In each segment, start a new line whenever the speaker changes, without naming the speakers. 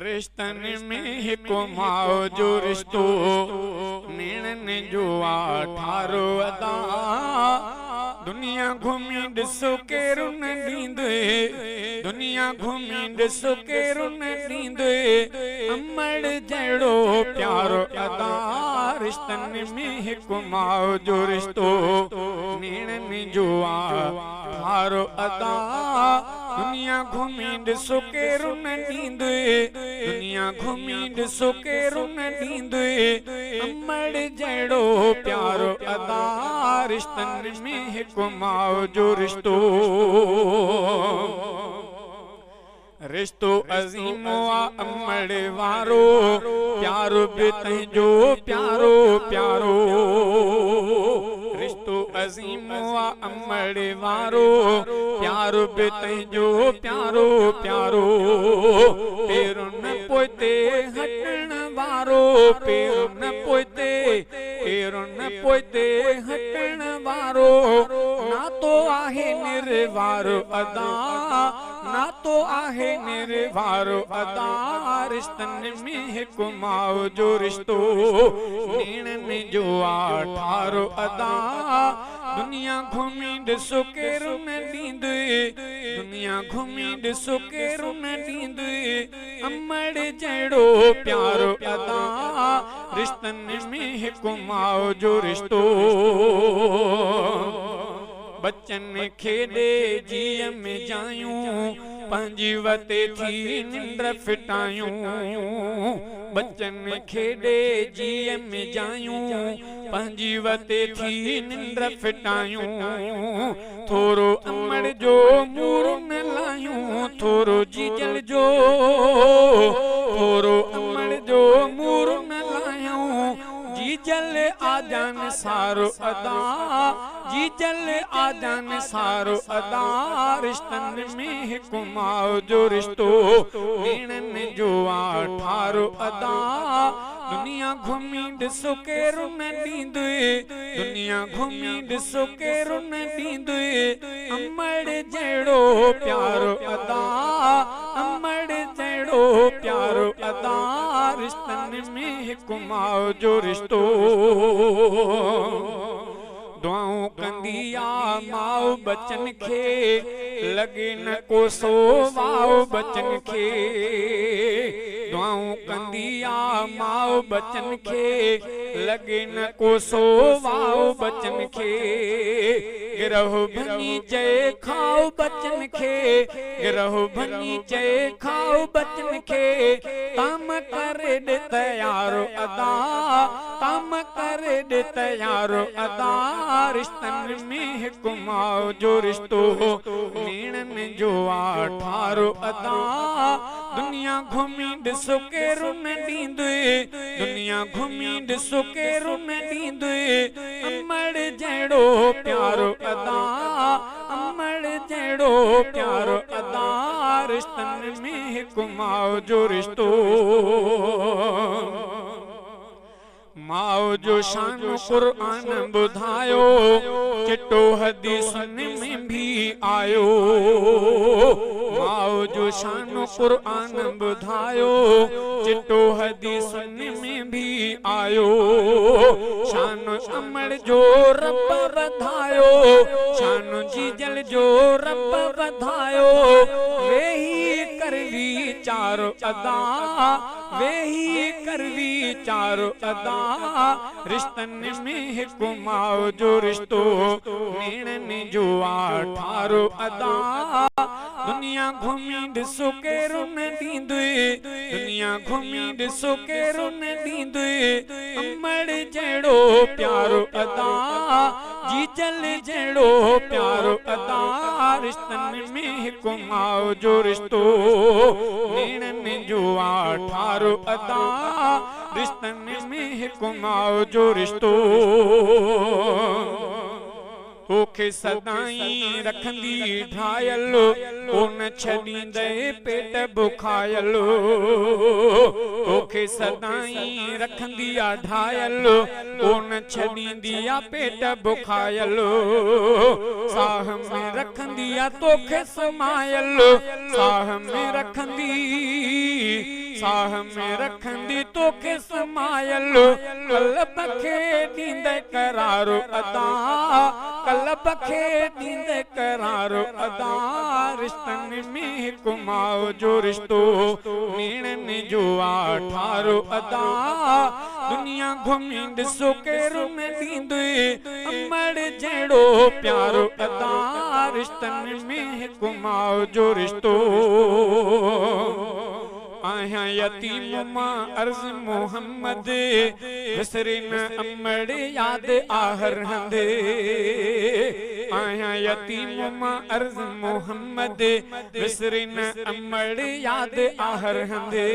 रिश्तन में हिकु माओ जो रिश्तो नेणन जो ठारो अदा दुनिया घुमी ॾिसो केरु न ॾींदे दुनिया घुमी ॾिसो केरु न ॾींदे अमड़ जहिड़ो प्यारो अदा रिश्तन में हिकु माओ जो रिश्तो नेणन जो ठारो अदा दुनिया घुमी ॾिसो केरु न ॾींदे दुनिया घुमी ॾिसो केरु न ॾींदे अमड़ जहिड़ो प्यारो अदा रिश्तन में हिकु माओ जो रिश्तो रिश्तो अज़ीमो आ अमड़ वारो प्यारो बि तंहिंजो प्यारो प्यारो रिश्तो अज़ीमो आ अमड़ वारो प्यारो बि तंहिंजो प्यारो प्यारो पेरो न पोइते हटण वारो पेरो न पोइते पेरो न पोइते हटण वारो ना तो आहे निर्वारो अदा ना तो आहे निर्वारो अदा रिश्तन में हिकु माओ जो रिश्तो नेणन जो ठारो अदा दुनिया घुमी ॾिसो केरु न ॾींदे दुनिया घुमी ॾिसो केरु न ॾींदे अमड़ जहिड़ो प्यारो अदा रिश्तन में हिकु माओ जो रिश्तो बच्चन खेॾे जीअ में जायूं पंहिंजी वते थी निंड फिटायूं बच्चन खेॾे जीअ में जायूं पंहिंजी वते थी निंड फिटायूं थोरो अमड़ जो मूर न लायूं थोरो जीजल जो थोरो अमड़ जो मूर न लायूं जीजल आजान सारो अदा जीजल आजान सारो अदा रिश्तन में हिकु माओ जो रिश्तो नेणन जो ठारो अदा दुनिया घुमी ॾिसो केरु न ॾींदे दुनिया घुमी ॾिसो केरु न ॾींदे अमड़ जहिड़ो प्यारो अदा अमड़ जहिड़ो प्यारो अदा रिश्तन में हिकु माओ जो रिश्तो दुआऊं कंदी आ माओ बचन खे लगे न को सो वाओ बचन खे दुआऊं कंदी आ माओ बचन खे लगे न को सो वाओ बचन खे गिरहो भनी चए खाओ बचन खे गिरहो भनी चए खाओ बचन खे तम करे ॾे तयारो अदा तम करे ॾे तयारो अदा रिश्तन में हिकु माओ जो रिश्तो नेणन जो ठारो अदा दुनिया घुमी ॾिसो केरु न ॾींदे दुनिया घुमी ॾिसो केरु न ॾींदे अमड़ जहिड़ो प्यारो अदा अमड़ जहिड़ो प्यारो अदा रिश्तन में हिकु माओ जो रिश्तो माओ जो शान क़ुरान ॿुधायो चिटो हदीसन में भी आयो माओ जो शान क़ुरान ॿुधायो चिटो हदीसन में भी आयो शान अमड़ जो रब वधायो शान जीजल जो रब वधायो वेही करवी चारो अदा वेही करवी चारो अदा रिश्तन में हिकु माओ जो रिश्तो नेणन जो ठारो अदा दुनिया घुमी ॾिसो केरु न ॾींदे दुनिया घुमी ॾिसो केरु न ॾींदे अमड़ जहिड़ो प्यारो अदा जीजल जहिड़ो प्यारो अदा रिश्तन में हिकु माओ जो रिश्तो नेणन जो ठारो अदा रिश्तन में हिकु माओ जो रिश्तो तोखे सदाई रखंदी ढायल कोन छॾींदे पेट बुखायल तोखे सदाई रखंदी आ ढायल कोन छॾींदी आ पेट बुखायल साह में रखंदी आ तोखे समायल साह में रखंदी साह में रखंदी तोखे समायल कल्ब खे ॾींदे करारो अदा कल्ब खे ॾींदे करारो अदा रिश्तनि में हिकु माउ जो रिश्तो नीणनि जो आ ठारो अदा दुनिया घुमी ॾिसो केरु न ॾींदुई अमड़ जहिड़ो प्यारो अदा रिश्तनि में हिकु माउ जो रिश्तो आहियां यतीम मां अर्ज़ मोहम्मद विसरे न अमड़ यादि आहर हंदे आहियां यतीम मां अर्ज़ मोहम्मद विसरे न अमड़ यादि आहर हंदे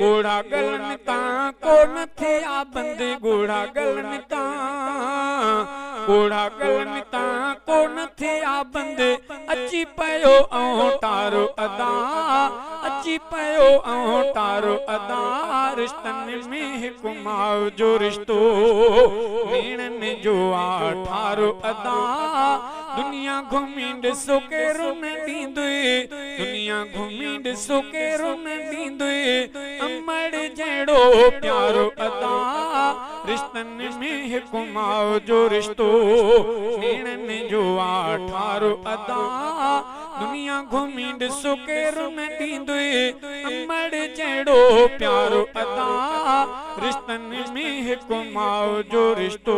गोड़ा गलन तां को न थिया बंदे गोड़ा गलन तां गोड़ा गलन तां को न थिया बंदे अची पयो ऐं तारो अदा अची पयो ऐं तारो अदा रिश्तनि में हिकु माउ जो रिश्तो नीणनि जो आ ठारो अदा दुनिया घुमी ॾिसो केरु न ॾींदुई दुनिया घुमी ॾिसो केरु न ॾींदुई अमड़ जहिड़ो प्यारो अदा रिश्तनि में हिकु माउ जो रिश्तो नीणनि जो आ ठारो अदा दुनिया घुमी ॾिसो केरु न ॾींदुई अमड़ जहिड़ो प्यारो अदा रिश्तनि में हिकु माउ जो रिश्तो।